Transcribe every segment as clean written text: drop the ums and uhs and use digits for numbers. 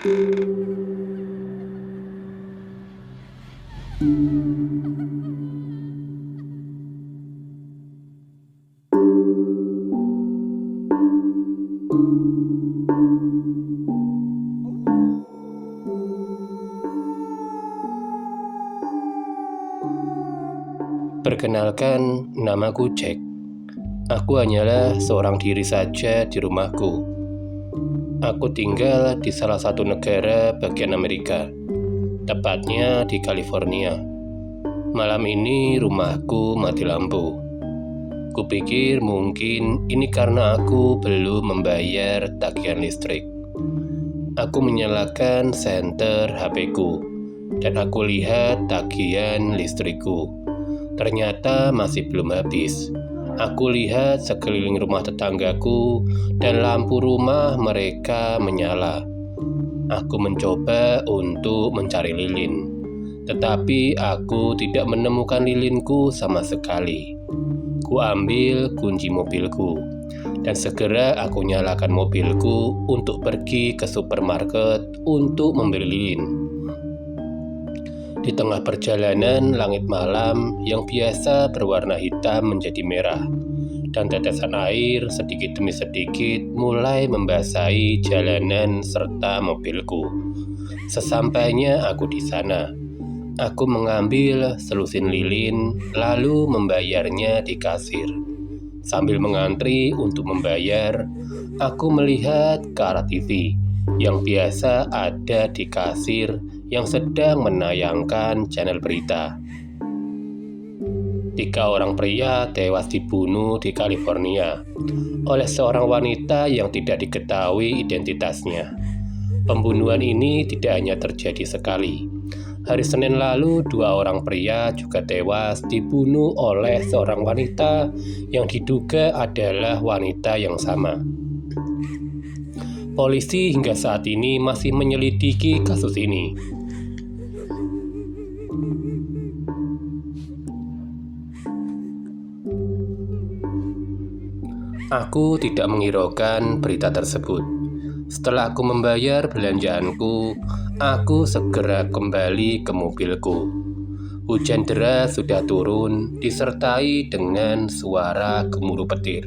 Perkenalkan, namaku Jack. Aku hanyalah seorang diri saja di rumahku. Aku tinggal di salah satu negara bagian Amerika, tepatnya di California. Malam ini rumahku mati lampu. Kupikir mungkin ini karena aku belum membayar tagihan listrik. Aku menyalakan senter HP-ku dan aku lihat tagihan listrikku. Ternyata masih belum habis. Aku lihat sekeliling rumah tetanggaku dan lampu rumah mereka menyala. Aku mencoba untuk mencari lilin, tetapi aku tidak menemukan lilinku sama sekali. Ku ambil kunci mobilku dan segera aku nyalakan mobilku untuk pergi ke supermarket untuk membeli lilin. Di tengah perjalanan, langit malam yang biasa berwarna hitam menjadi merah, dan tetesan air sedikit demi sedikit mulai membasahi jalanan serta mobilku. Sesampainya aku di sana, aku mengambil selusin lilin, lalu membayarnya di kasir. Sambil mengantri untuk membayar, aku melihat ke arah TV yang biasa ada di kasir yang sedang menayangkan channel berita. 3 orang pria tewas dibunuh di California oleh seorang wanita yang tidak diketahui identitasnya. Pembunuhan ini tidak hanya terjadi sekali. Hari Senin lalu, 2 orang pria juga tewas dibunuh oleh seorang wanita yang diduga adalah wanita yang sama. Polisi hingga saat ini masih menyelidiki kasus ini. Aku tidak menghiraukan berita tersebut. Setelah aku membayar belanjaanku, aku segera kembali ke mobilku. Hujan deras sudah turun, disertai dengan suara gemuruh petir.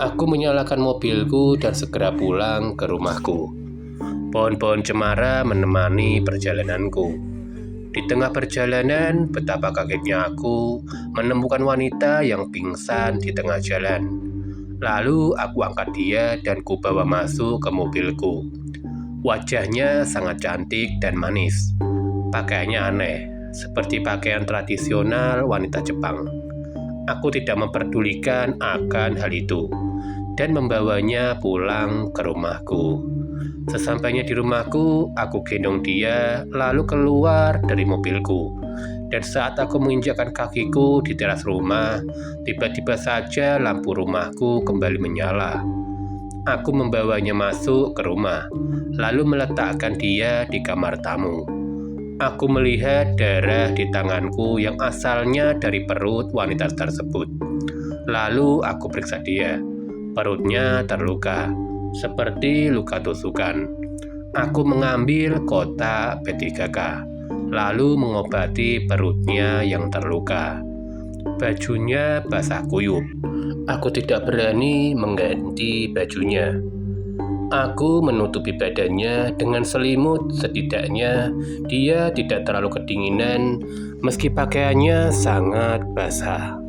Aku menyalakan mobilku dan segera pulang ke rumahku. Pohon-pohon cemara menemani perjalananku. Di tengah perjalanan, betapa kagetnya aku menemukan wanita yang pingsan di tengah jalan. Lalu aku angkat dia dan kubawa masuk ke mobilku. Wajahnya sangat cantik dan manis. Pakaiannya aneh, seperti pakaian tradisional wanita Jepang. Aku tidak memperdulikan akan hal itu dan membawanya pulang ke rumahku. Sesampainya di rumahku, aku gendong dia lalu keluar dari mobilku. Dan saat aku menginjakkan kakiku di teras rumah, tiba-tiba saja lampu rumahku kembali menyala. Aku membawanya masuk ke rumah, lalu meletakkan dia di kamar tamu. Aku melihat darah di tanganku yang asalnya dari perut wanita tersebut. Lalu aku periksa dia. Perutnya terluka, seperti luka tusukan. Aku mengambil kotak P3K, lalu mengobati perutnya yang terluka. Bajunya basah kuyup. Aku tidak berani mengganti bajunya. Aku menutupi badannya dengan selimut, setidaknya dia tidak terlalu kedinginan meski pakaiannya sangat basah.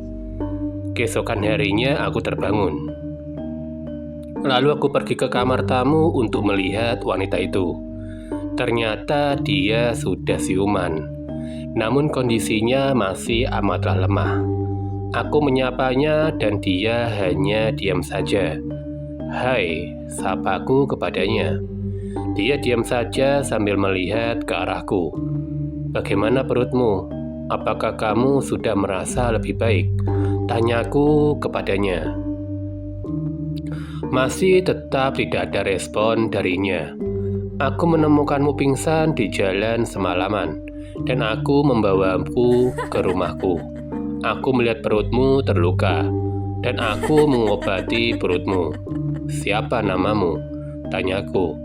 Keesokan harinya aku terbangun. Lalu aku pergi ke kamar tamu untuk melihat wanita itu. Ternyata dia sudah siuman, namun kondisinya masih amatlah lemah. Aku menyapanya dan dia hanya diam saja. "Hai," sapaku kepadanya. Dia diam saja sambil melihat ke arahku. "Bagaimana perutmu? Apakah kamu sudah merasa lebih baik?" tanyaku kepadanya. Masih tetap tidak ada respon darinya. "Aku menemukanmu pingsan di jalan semalaman, dan aku membawamu ke rumahku. Aku melihat perutmu terluka, dan aku mengobati perutmu." "Siapa namamu?" tanyaku.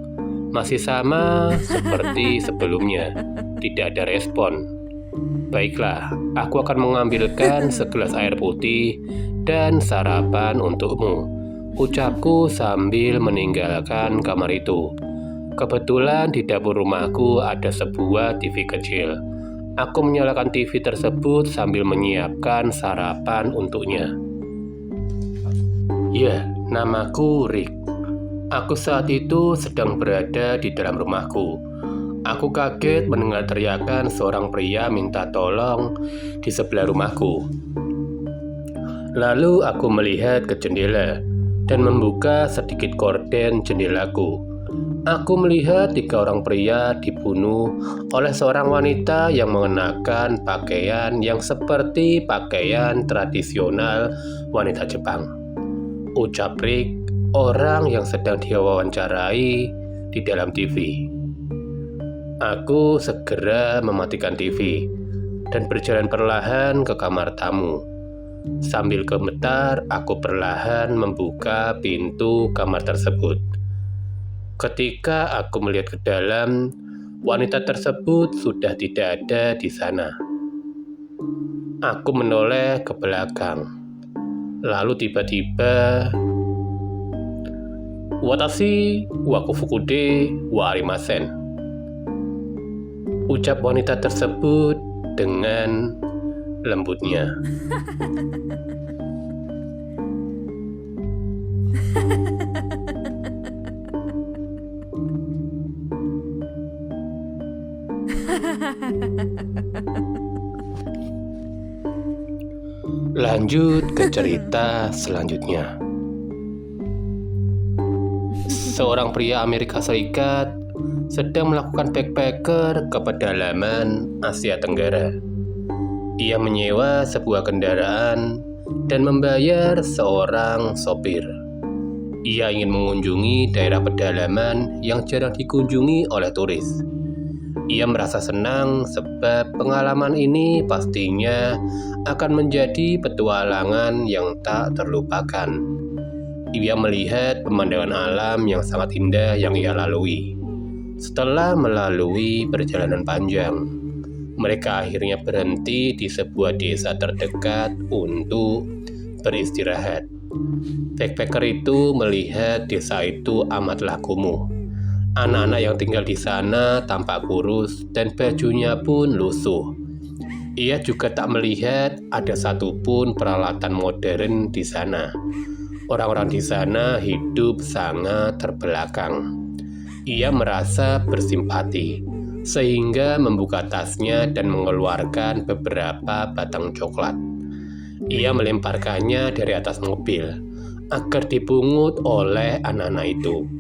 Masih sama seperti sebelumnya, tidak ada respon. Baiklah, aku akan mengambilkan segelas air putih dan sarapan untukmu, ucapku sambil meninggalkan kamar itu. Kebetulan di dapur rumahku ada sebuah TV kecil. Aku menyalakan TV tersebut sambil menyiapkan sarapan untuknya. Ya, namaku Rick. Aku saat itu sedang berada di dalam rumahku. Aku kaget mendengar teriakan seorang pria minta tolong di sebelah rumahku. Lalu aku melihat ke jendela dan membuka sedikit gorden jendelaku. Aku melihat 3 orang pria dibunuh oleh seorang wanita yang mengenakan pakaian yang seperti pakaian tradisional wanita Jepang. Ucap Rick, orang yang sedang diwawancarai di dalam TV. Aku segera mematikan TV dan berjalan perlahan ke kamar tamu. Sambil gemetar, aku perlahan membuka pintu kamar tersebut. Ketika aku melihat ke dalam, wanita tersebut sudah tidak ada di sana. Aku menoleh ke belakang. Lalu tiba-tiba, "Watashi wa kufukude wa arimasen," ucap wanita tersebut dengan lembutnya. Lanjut ke cerita selanjutnya. Seorang pria Amerika Serikat sedang melakukan backpacker ke pedalaman Asia Tenggara. Ia menyewa sebuah kendaraan dan membayar seorang sopir. Ia ingin mengunjungi daerah pedalaman yang jarang dikunjungi oleh turis. Ia merasa senang sebab pengalaman ini pastinya akan menjadi petualangan yang tak terlupakan. Ia melihat pemandangan alam yang sangat indah yang ia lalui. Setelah melalui perjalanan panjang, mereka akhirnya berhenti di sebuah desa terdekat untuk beristirahat. Backpacker itu melihat desa itu amatlah kumuh. Anak-anak yang tinggal di sana tampak kurus dan bajunya pun lusuh. Ia juga tak melihat ada satupun peralatan modern di sana. Orang-orang di sana hidup sangat terbelakang. Ia merasa bersimpati, sehingga membuka tasnya dan mengeluarkan beberapa batang coklat. Ia melemparkannya dari atas mobil agar dipungut oleh anak-anak itu.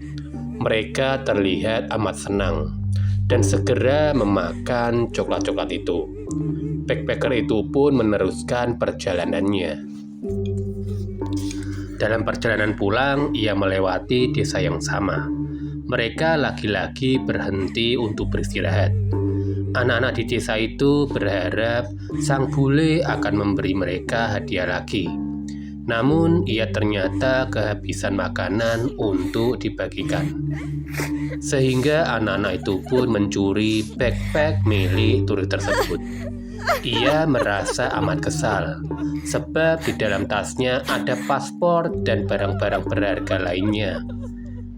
Mereka terlihat amat senang dan segera memakan coklat-coklat itu. Backpacker itu pun meneruskan perjalanannya. Dalam perjalanan pulang, ia melewati desa yang sama. Mereka lagi-lagi berhenti untuk beristirahat. Anak-anak di desa itu berharap sang bule akan memberi mereka hadiah lagi. Namun, ia ternyata kehabisan makanan untuk dibagikan. Sehingga anak-anak itu pun mencuri backpack milik turis tersebut. Ia merasa amat kesal, sebab di dalam tasnya ada paspor dan barang-barang berharga lainnya.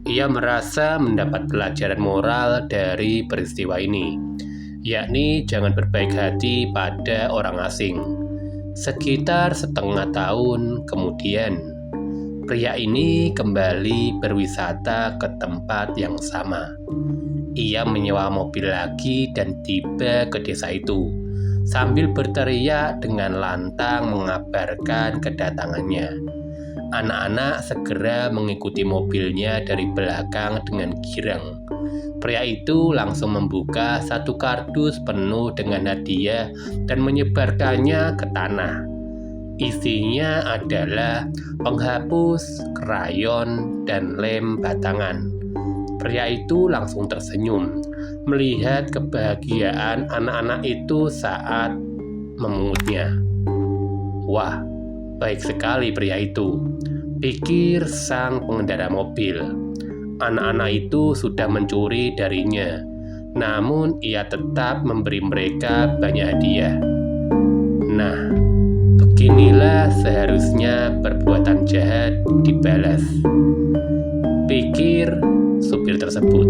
Ia merasa mendapat pelajaran moral dari peristiwa ini, yakni jangan berbaik hati pada orang asing. Sekitar setengah tahun kemudian, pria ini kembali berwisata ke tempat yang sama. Ia menyewa mobil lagi dan tiba ke desa itu, sambil berteriak dengan lantang mengabarkan kedatangannya. Anak-anak segera mengikuti mobilnya dari belakang dengan girang. Pria itu langsung membuka satu kardus penuh dengan hadiah dan menyebarkannya ke tanah. Isinya adalah penghapus, krayon, dan lem batangan. Pria itu langsung tersenyum melihat kebahagiaan anak-anak itu saat memungutnya. Wah, baik sekali pria itu, pikir sang pengendara mobil. anak-anak itu sudah mencuri darinya, namun ia tetap memberi mereka banyak hadiah. Nah, beginilah seharusnya perbuatan jahat dibalas, pikir supir tersebut.